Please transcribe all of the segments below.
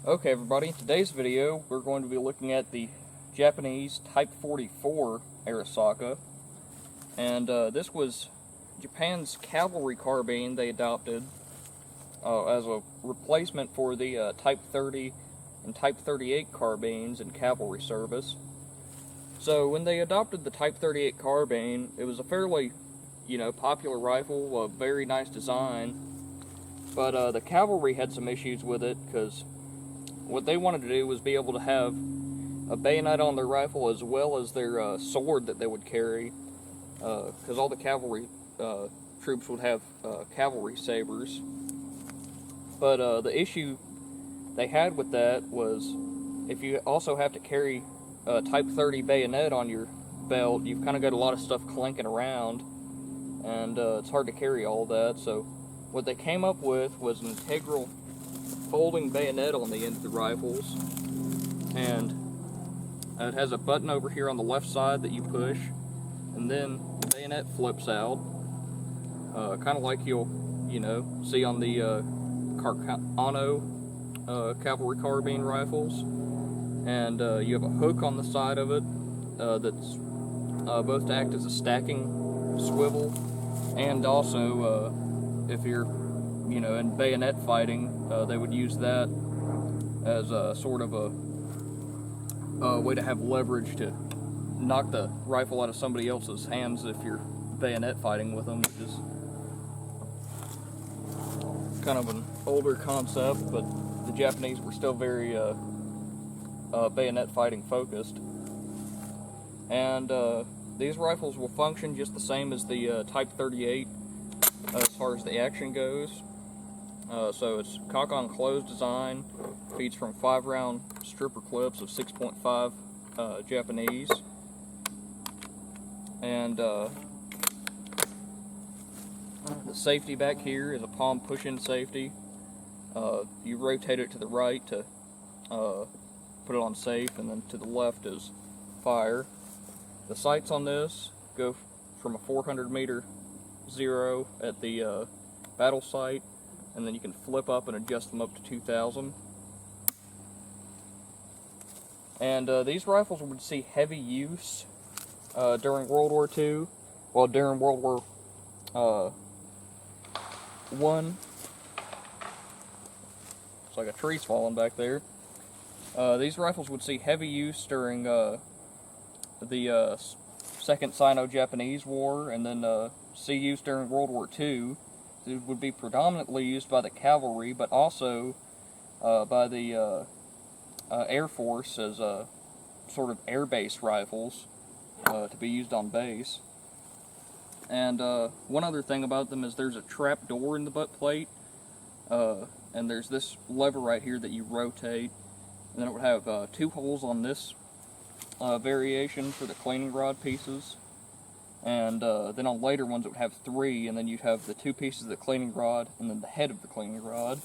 Okay everybody, in today's video we're going to be looking at the Japanese Type 44 Arisaka, and this was Japan's cavalry carbine they adopted as a replacement for the Type 30 and Type 38 carbines in cavalry service. So when they adopted the Type 38 carbine, it was a fairly, popular rifle, a very nice design, but the cavalry had some issues with it because what they wanted to do was be able to have a bayonet on their rifle as well as their sword that they would carry, because all the cavalry troops would have cavalry sabers. But the issue they had with that was if you also have to carry a Type 30 bayonet on your belt, you've kind of got a lot of stuff clanking around, and it's hard to carry all that. So what they came up with was an integral folding bayonet on the end of the rifles, and it has a button over here on the left side that you push, and then the bayonet flips out, kind of like you'll see on the Carcano cavalry carbine rifles. And you have a hook on the side of it that's both to act as a stacking swivel, and also if you're in bayonet fighting, they would use that as a sort of a way to have leverage to knock the rifle out of somebody else's hands if you're bayonet fighting with them, which is kind of an older concept, but the Japanese were still very bayonet fighting focused. And these rifles will function just the same as the Type 38 as far as the action goes. So it's cock-on close design, feeds from 5-round stripper clips of 6.5 Japanese, and the safety back here is a palm push-in safety. You rotate it to the right to put it on safe, and then to the left is fire. The sights on this go from a 400-meter zero at the battle site, and then you can flip up and adjust them up to 2,000. And these rifles would see heavy use during World War II. Well, during World War One. It's like a tree's falling back there. These rifles would see heavy use during the Second Sino-Japanese War, and then see use during World War II. It would be predominantly used by the cavalry, but also by the Air Force as sort of air base rifles to be used on base. And one other thing about them is there's a trap door in the butt plate, and there's this lever right here that you rotate, and then it would have 2 holes on this variation for the cleaning rod pieces. And then on later ones it would have 3, and then you'd have the 2 pieces of the cleaning rod and then the head of the cleaning rod.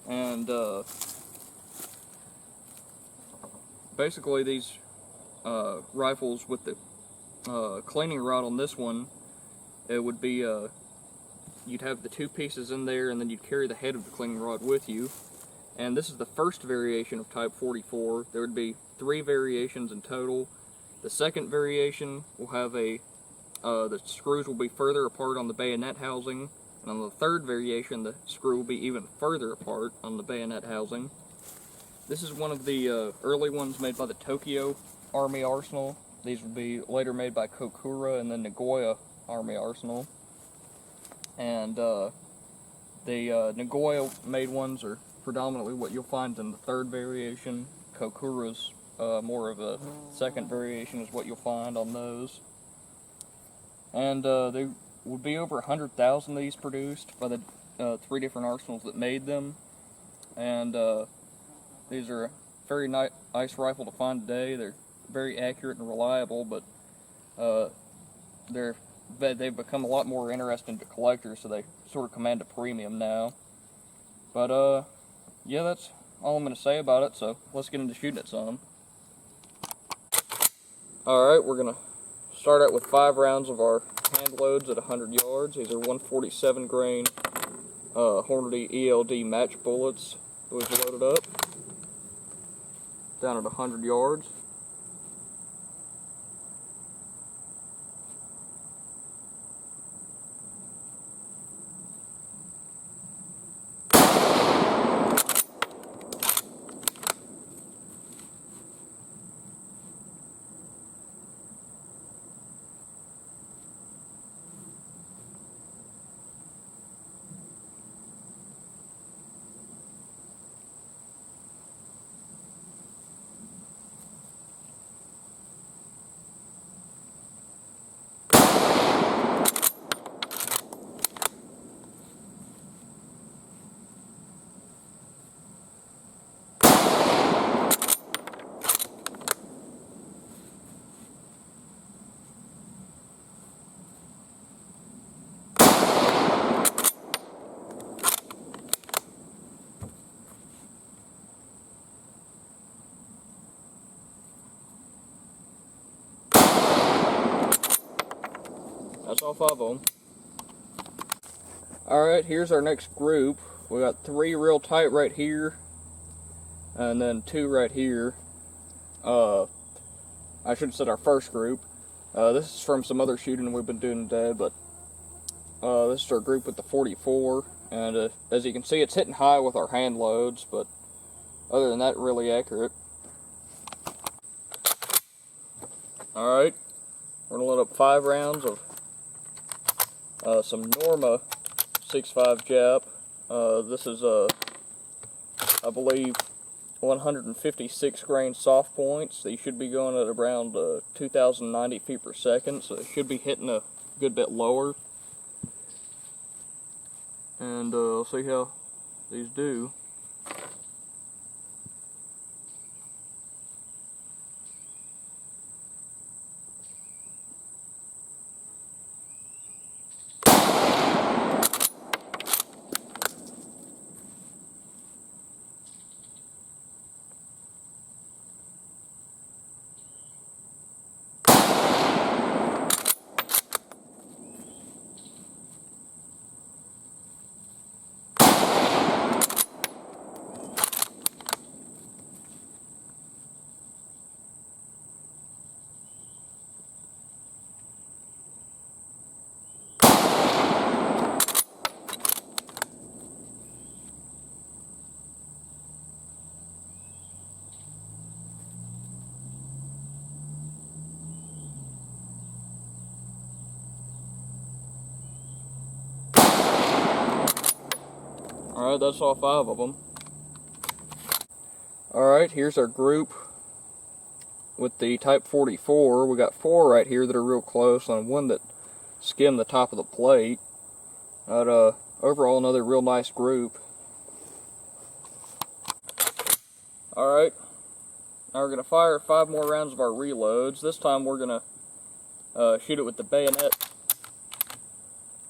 And basically these rifles with the cleaning rod on this one, it would be you'd have the 2 pieces in there, and then you'd carry the head of the cleaning rod with you. And this is the first variation of Type 44. There would be 3 variations in total. The second variation will have the screws will be further apart on the bayonet housing, and on the third variation the screw will be even further apart on the bayonet housing. This is one of the early ones made by the Tokyo Army Arsenal. These would be later made by Kokura and then Nagoya Army Arsenal. And the Nagoya made ones are predominantly what you'll find in the third variation. Kokura's more of a second variation is what you'll find on those. And there would be over 100,000 of these produced by the 3 different arsenals that made them. And these are a very nice rifle to find today. They're very accurate and reliable, but they've become a lot more interesting to collectors, so they sort of command a premium now. But yeah, that's all I'm going to say about it, so let's get into shooting it some. Alright, we're going to start out with 5 rounds of our hand loads at 100 yards. These are 147 grain Hornady ELD match bullets. We've loaded up. Down at 100 yards. That's all 5 of them. Alright, here's our next group. We got 3 real tight right here, and then 2 right here. I should have said our first group. This is from some other shooting we've been doing today, but this is our group with the 44, and as you can see, it's hitting high with our hand loads, but other than that, really accurate. Alright, we're going to load up 5 rounds of some Norma 6.5 Jap. This is, I believe, 156 grain soft points. They should be going at around 2,090 feet per second, so they should be hitting a good bit lower. And I'll see how these do. Alright, that's all 5 of them. Alright, here's our group with the Type 44. We got 4 right here that are real close, and 1 that skimmed the top of the plate. But overall, another real nice group. Alright, now we're going to fire 5 more rounds of our reloads. This time we're going to shoot it with the bayonet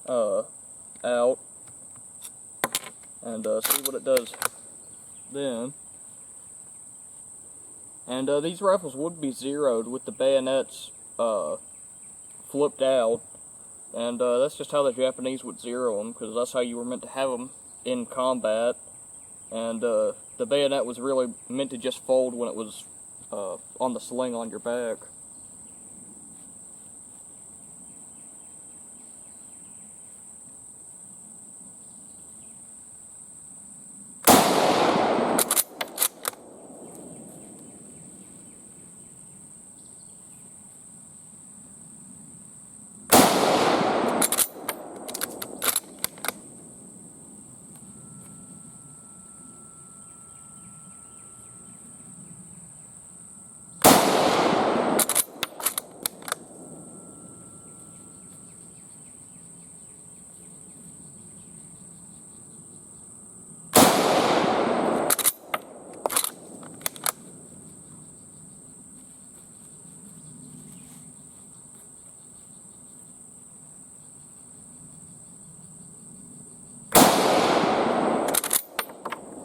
out. And see what it does then. And these rifles would be zeroed with the bayonets flipped out, and that's just how the Japanese would zero them, because that's how you were meant to have them in combat. And the bayonet was really meant to just fold when it was on the sling on your back.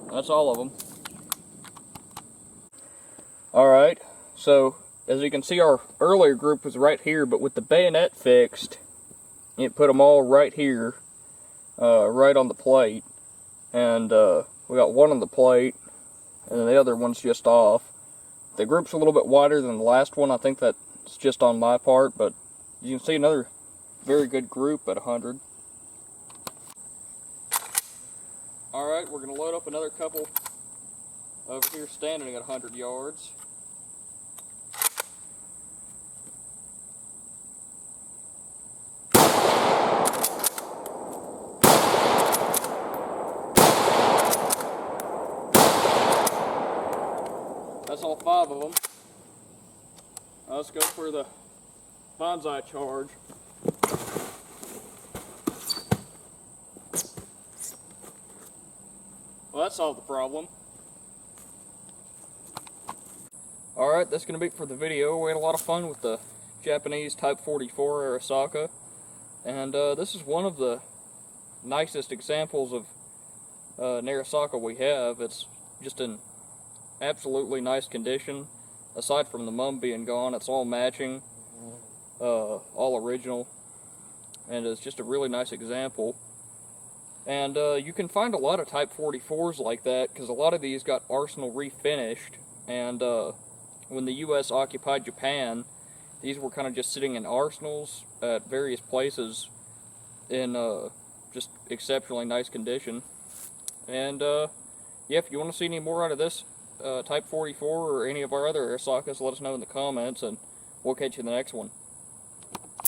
That's all of them. Alright, so as you can see, our earlier group was right here, but with the bayonet fixed, it put them all right here, right on the plate. And We got one on the plate, and then the other one's just off. The group's a little bit wider than the last one. I think that's just on my part, but you can see another very good group at 100. Alright, we're going to load up another couple over here standing at 100 yards. That's all 5 of them. Now let's go for the bonsai charge. Well, that solved the problem. Alright, that's going to be it for the video. We had a lot of fun with the Japanese Type 44 Arisaka. And this is one of the nicest examples of an Arisaka we have. It's just in absolutely nice condition. Aside from the mum being gone, it's all matching, all original. And it's just a really nice example. And you can find a lot of Type 44s like that, because a lot of these got Arsenal refinished. And when the U.S. occupied Japan, these were kind of just sitting in arsenals at various places in just exceptionally nice condition. And yeah, if you want to see any more out of this Type 44 or any of our other Arisakas, let us know in the comments, and we'll catch you in the next one.